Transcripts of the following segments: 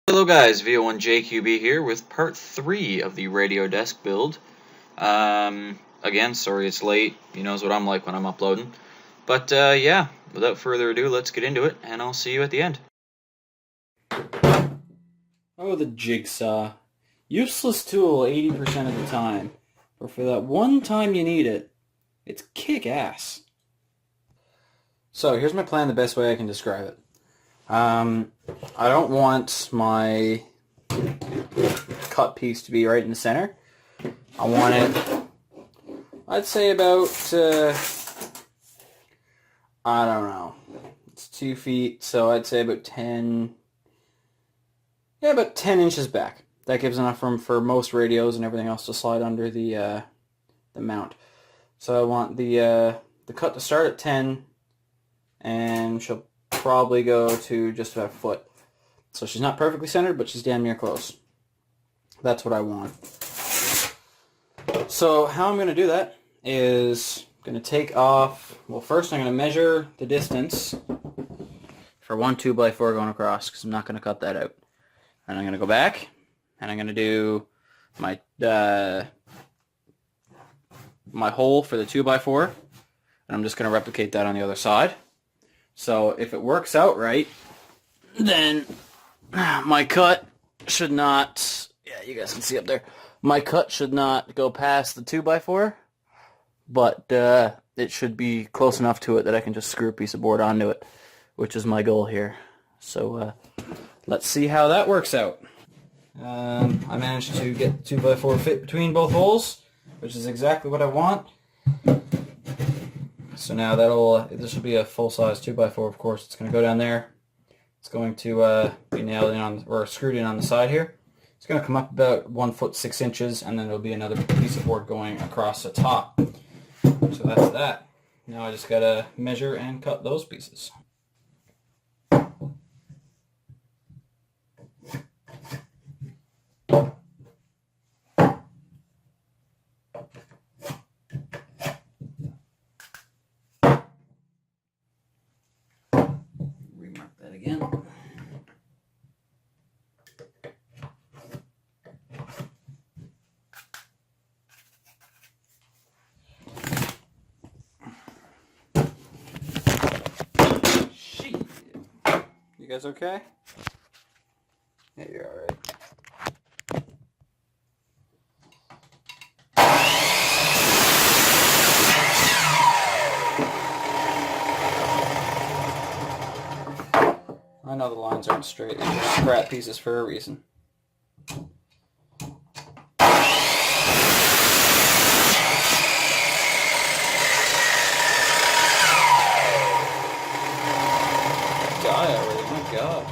Hello guys, VO1JQB here with part 3 of the Radio Desk build. Again, sorry it's late, he knows what I'm like when I'm uploading. But yeah, without further ado, let's get into it, and I'll see you at the end. Oh, the jigsaw. Useless tool 80% of the time. But for that one time you need it, it's kick-ass. So, here's my plan the best way I can describe it. I don't want my cut piece to be right in the center. I want it, I'd say about, I don't know. It's 2 feet, so I'd say about 10 inches back. That gives enough room for most radios and everything else to slide under the mount. So I want the cut to start at 10, and she'll probably go to just about a foot. So she's not perfectly centered, but she's damn near close. That's what I want. So how I'm going to do that is I'm going to take off, well first I'm going to measure the distance for one 2x4 going across, because I'm not going to cut that out. And I'm going to go back, and I'm going to do my my hole for the 2x4, and I'm just going to replicate that on the other side. So if it works out right, then my cut should not, yeah, you guys can see up there, my cut should not go past the 2x4, but it should be close enough to it that I can just screw a piece of board onto it, which is my goal here. So let's see how that works out. I managed to get the 2x4 fit between both holes, which is exactly what I want. So now this will be a full-size 2x4, of course. It's going to go down there. It's going to be nailed in on, or screwed in on the side here. It's going to come up about 1 foot 6 inches, and then there'll be another piece of board going across the top. So that's that. Now I just got to measure and cut those pieces. Remark that again. You guys okay? Yeah, you're alright. I know the lines aren't straight. They're just scrap pieces for a reason. Die already, my god.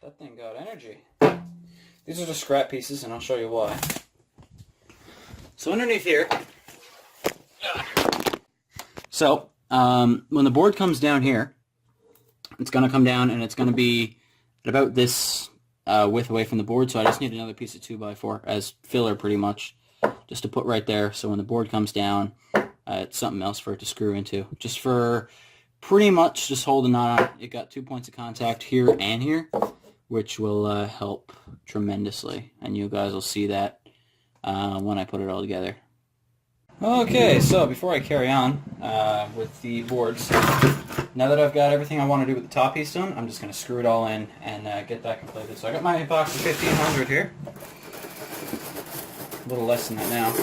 That thing got energy. These are just scrap pieces, and I'll show you why. So underneath here, so when the board comes down here, it's going to come down and it's going to be at about this width away from the board, so I just need another piece of 2x4 as filler pretty much, just to put right there, so when the board comes down, it's something else for it to screw into. Just for pretty much just hold the knot on. It got 2 points of contact here and here, which will help tremendously, and you guys will see that when I put it all together. Okay, so before I carry on with the boards, now that I've got everything I want to do with the top piece done, I'm just going to screw it all in and get that completed. So I got my box of 1500 here. A little less than that now.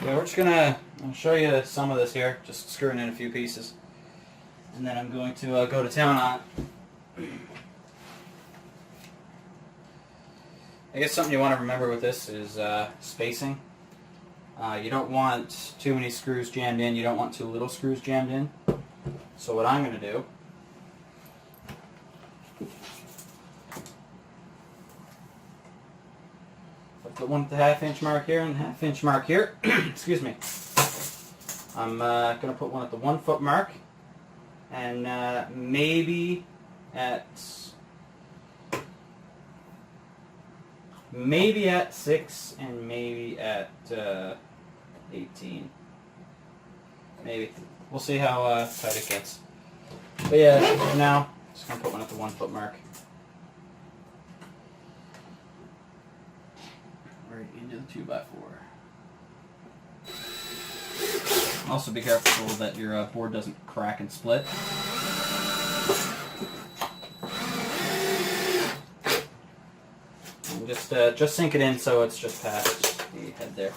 Yeah, we're just going to, I'll show you some of this here, just screwing in a few pieces. And then I'm going to go to town on it. I guess something you want to remember with this is spacing. You don't want too many screws jammed in, you don't want too little screws jammed in. So what I'm going to do, I'll put one at the 1/2 inch mark here and the 1/2 inch mark here. Excuse me. I'm going to put one at the 1 foot mark, and maybe at 6 and maybe at 18. Maybe. We'll see how tight it gets. But yeah, for now, just going to put one at the 1 foot mark. right into the 2x4. Also be careful that your board doesn't crack and split. And just sink it in so it's just past the head there.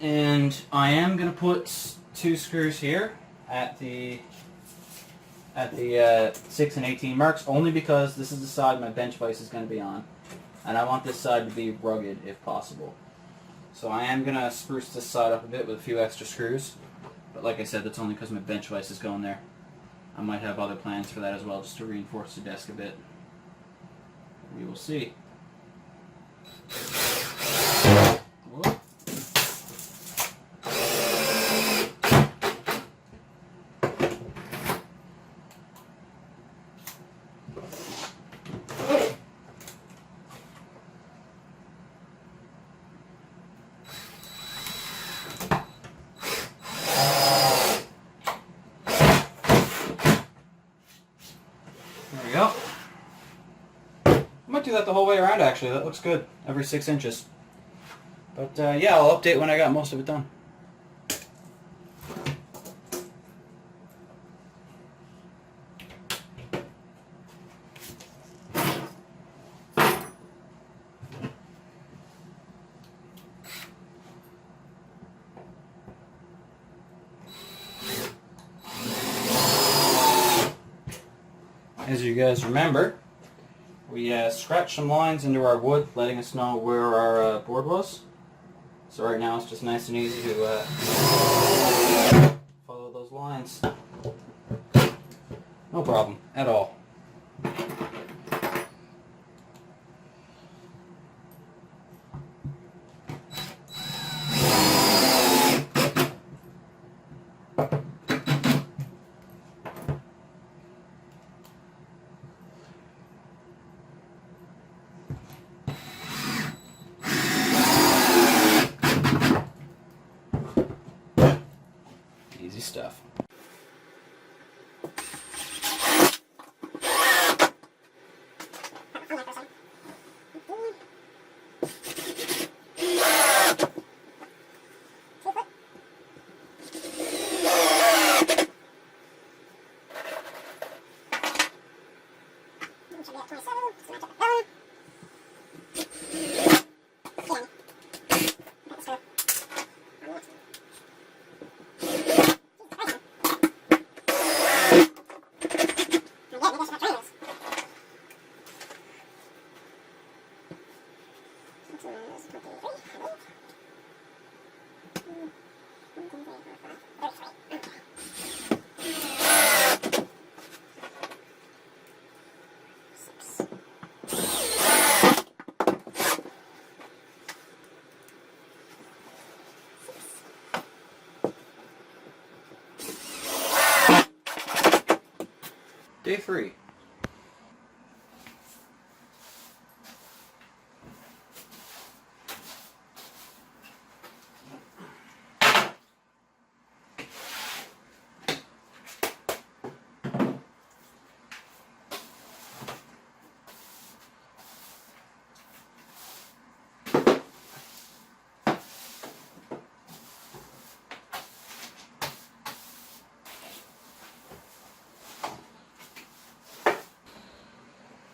And I am going to put 2 screws here at the 6 and 18 marks, only because this is the side my bench vise is going to be on. And I want this side to be rugged if possible. So I am going to spruce this side up a bit with a few extra screws. But like I said, that's only because my bench vise is going there. I might have other plans for that as well, just to reinforce the desk a bit. We will see. Whoop. There we go. I might do that the whole way around, actually. That looks good. Every 6 inches. But yeah, I'll update when I got most of it done. As you guys remember, we scratched some lines into our wood, letting us know where our board was. So right now it's just nice and easy to follow those lines. No problem at all. Easy stuff. Day 3.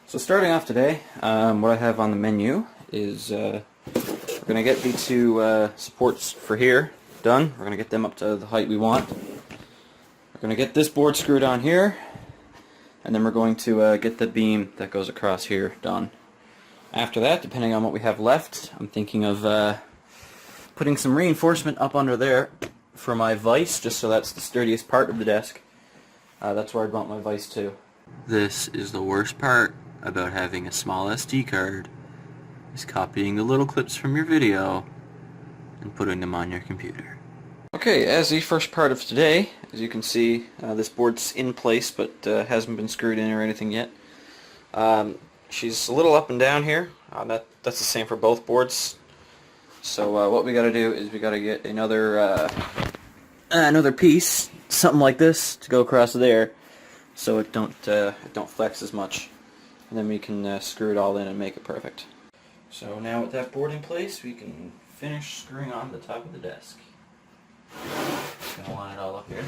So starting off today, what I have on the menu is we're going to get the 2 supports for here done. We're going to get them up to the height we want. We're going to get this board screwed on here, and then we're going to get the beam that goes across here done. After that, depending on what we have left, I'm thinking of putting some reinforcement up under there for my vise, just so that's the sturdiest part of the desk. That's where I'd want my vise too. This is the worst part about having a small SD card, is copying the little clips from your video and putting them on your computer. Okay, as the first part of today, as you can see, this board's in place but hasn't been screwed in or anything yet. She's a little up and down here. That's the same for both boards. So what we got to do is we got to get another piece, something like this, to go across there, so it don't flex as much. And then we can screw it all in and make it perfect. So now with that board in place, we can finish screwing on the top of the desk. Just gonna line it all up here.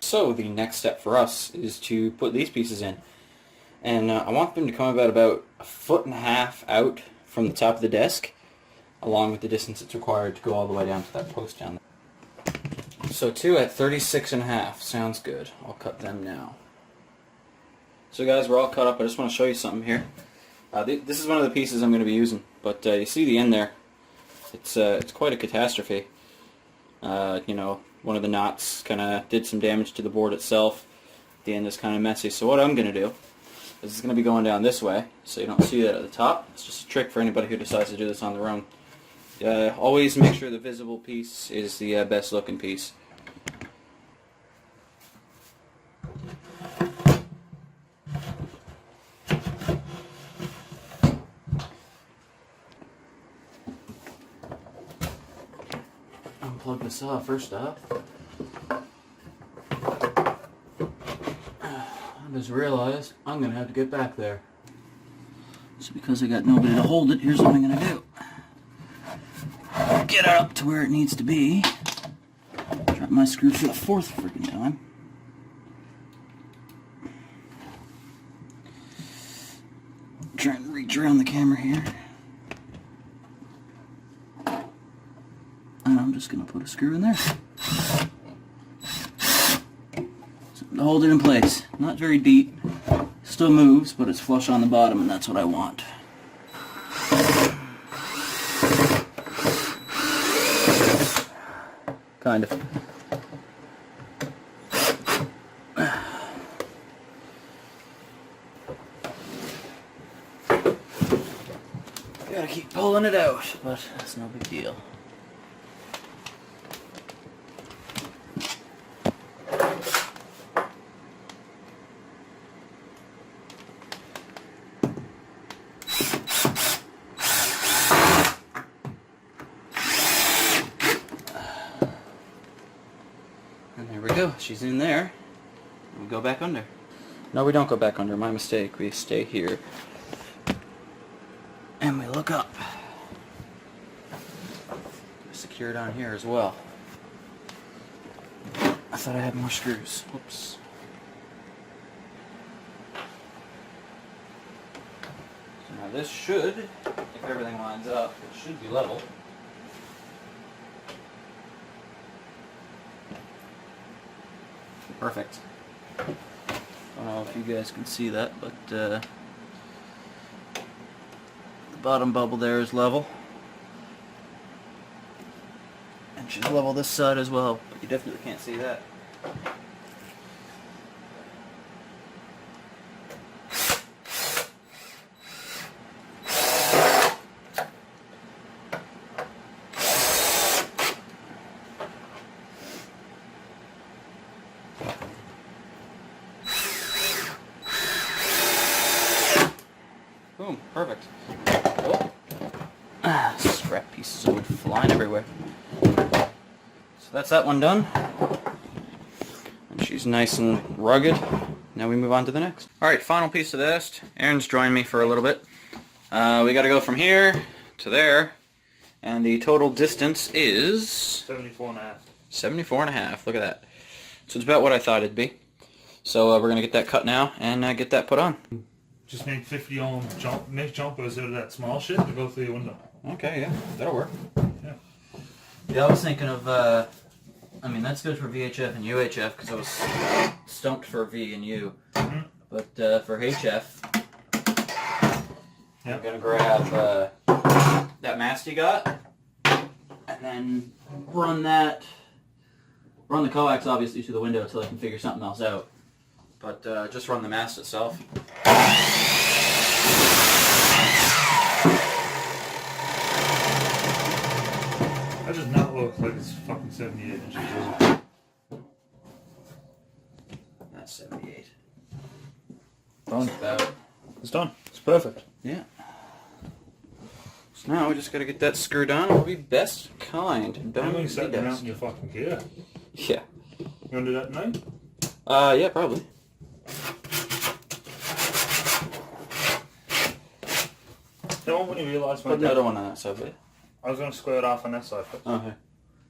So the next step for us is to put these pieces in. And I want them to come about 1.5 feet out from the top of the desk, along with the distance it's required to go all the way down to that post down there. So 2 at 36.5 sounds good. I'll cut them now. So guys, we're all cut up. I just want to show you something here. This is one of the pieces I'm going to be using, but you see the end there. It's quite a catastrophe. You know, one of the knots kind of did some damage to the board itself. The end is kind of messy. So what I'm going to do is it's going to be going down this way, so you don't see that at the top. It's just a trick for anybody who decides to do this on their own. Always make sure the visible piece is the best looking piece. Unplug this off first off. I just realized I'm going to have to get back there. So because I got nobody to hold it, here's what I'm going to do. Get it up to where it needs to be. Drop my screw for the 4th freaking time. Try and reach around the camera here. And I'm just going to put a screw in there. Something to hold it in place. Not very deep. Still moves, but it's flush on the bottom, and that's what I want. Kind of. Gotta keep pulling it out, but that's no big deal. And there we go. She's in there. We go back under. No, we don't go back under. My mistake. We stay here. And we look up. Secure down here as well. I thought I had more screws. Whoops. So now this should, if everything lines up, it should be level. Perfect. I don't know if you guys can see that, but the bottom bubble there is level. And she's level this side as well, but you definitely can't see that. Boom, perfect. Oh. Scrap pieces of wood flying everywhere. So that's that one done. And she's nice and rugged. Now we move on to the next. Alright, final piece of this. Aaron's joined me for a little bit. We gotta go from here to there. And the total distance is 74.5. 74.5. Look at that. So it's about what I thought it'd be. So we're gonna get that cut now and get that put on. just make 50 ohm make jumpers out of that small shit to go through your window. Okay, yeah, that'll work. Yeah. Yeah, I was thinking of, I mean, that's good for VHF and UHF because I was stumped for V and U. Mm-hmm. But for HF, yep. I'm going to grab that mast you got and then run the coax obviously to the window until I can figure something else out. But just run the mast itself. That does not look like it's fucking 78 inches, does it? That's 78. Done. About. It's done. It's perfect. Yeah. So now we just got to get that screwed on. It'll be best kind. I'm Don't going be to set them out desk. in your fucking gear. Yeah. You want to do that tonight? Yeah, probably. The moment when you realise my Put desk... another one on that side, please. I was going to square it off on that side first. Okay.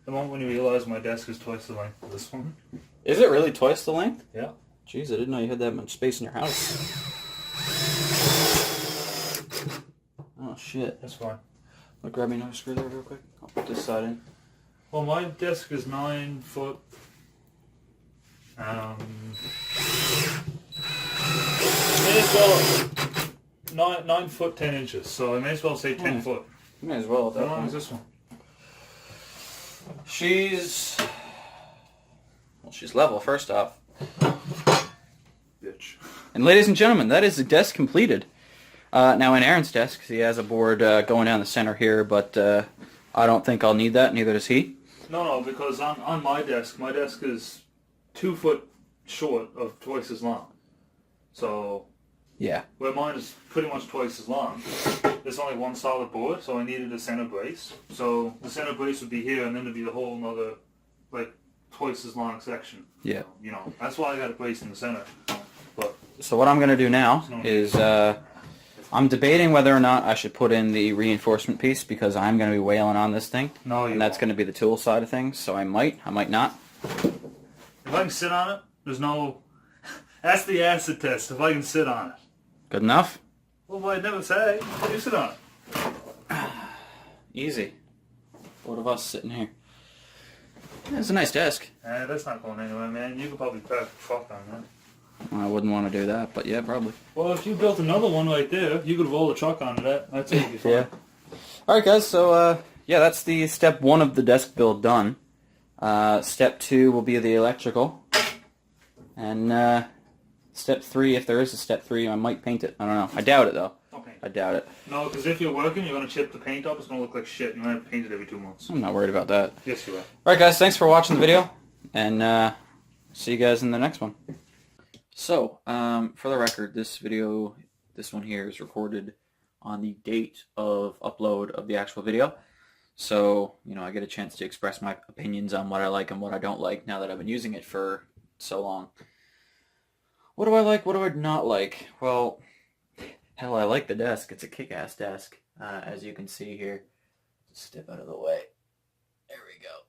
The moment when you realise my desk is twice the length of this one. Is it really twice the length? Yeah. Jeez, I didn't know you had that much space in your house. Oh, shit. That's fine. I'll grab me another screw there real quick. I'll put this side in. Well, my desk is 9 foot... may as well... 9 foot 10 inches, so I may as well say 10 foot. You may as well at How that long point. is this one? She's... Well, she's level, first off. Bitch. And ladies and gentlemen, that is the desk completed. Now in Aaron's desk, he has a board going down the center here, but I don't think I'll need that, neither does he. No, because on my desk is 2 foot short of twice as long. So, Yeah. where mine is pretty much twice as long, there's only one solid board, so I needed a center brace. So the center brace would be here, and then there'd be a whole other, like, twice as long section. Yeah. So, you know, that's why I got a brace in the center. But So what I'm going to do now is I'm debating whether or not I should put in the reinforcement piece because I'm going to be wailing on this thing. no, And that's going to be the tool side of things, so I might not. If I can sit on it, there's no... That's the acid test, if I can sit on it. Good enough? Well, I'd never say. You sit on it. Easy. Both of us sitting here. It's a nice desk. That's not going anywhere, man. You could probably pack the fuck on that. I wouldn't want to do that, but yeah, probably. Well, if you built another one right there, you could roll a truck onto that. That's it. You'd be fine. Yeah. Alright guys, so yeah, that's the step 1 of the desk build done. Step 2 will be the electrical. And step 3, if there is a step 3, I might paint it. I don't know. I doubt it though. Okay. I doubt it. No, because if you're working, you're going to chip the paint up. It's going to look like shit. You're going to have to paint it every 2 months. I'm not worried about that. Yes, you are. Alright guys, thanks for watching the video. And see you guys in the next one. So, for the record, this video, this one here, is recorded on the date of upload of the actual video. So, you know, I get a chance to express my opinions on what I like and what I don't like now that I've been using it for so long. What do I like? What do I not like? Well, hell, I like the desk. It's a kick-ass desk, as you can see here. Step out of the way. There we go.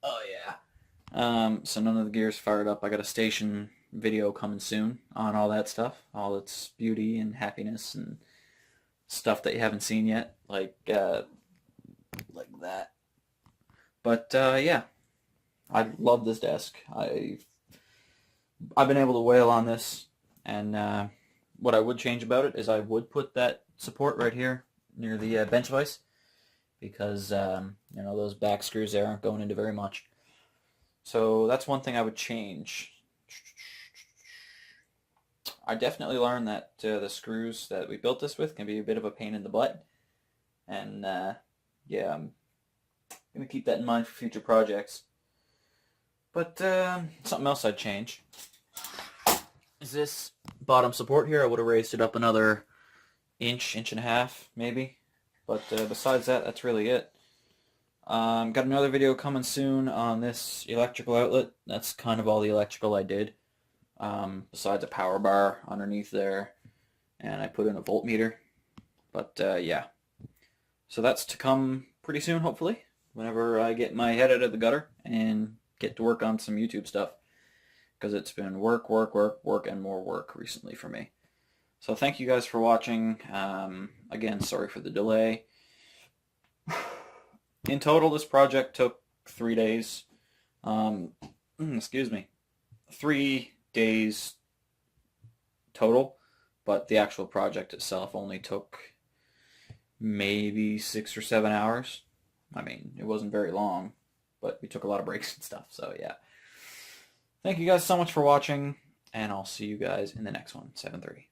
Oh, yeah. So none of the gear's fired up. I got a station video coming soon on all that stuff. All its beauty and happiness and stuff that you haven't seen yet. Like that. But, yeah. I love this desk. I've been able to wail on this, and what I would change about it is I would put that support right here near the bench vise, because you know, those back screws there aren't going into very much. So that's one thing I would change. I definitely learned that the screws that we built this with can be a bit of a pain in the butt, and yeah, I'm going to keep that in mind for future projects. But something else I'd change is this bottom support here. I would have raised it up another inch and a half, maybe. But besides that, that's really it. Got another video coming soon on this electrical outlet. That's kind of all the electrical I did. Besides a power bar underneath there. And I put in a voltmeter. But yeah. So that's to come pretty soon, hopefully. Whenever I get my head out of the gutter and get to work on some YouTube stuff. Because it's been work, and more work recently for me. So thank you guys for watching. Again, sorry for the delay. In total, this project took 3 days. Excuse me. 3 days total, but the actual project itself only took maybe 6 or 7 hours. I mean, it wasn't very long, but we took a lot of breaks and stuff, so yeah. Thank you guys so much for watching, and I'll see you guys in the next one. 7-3.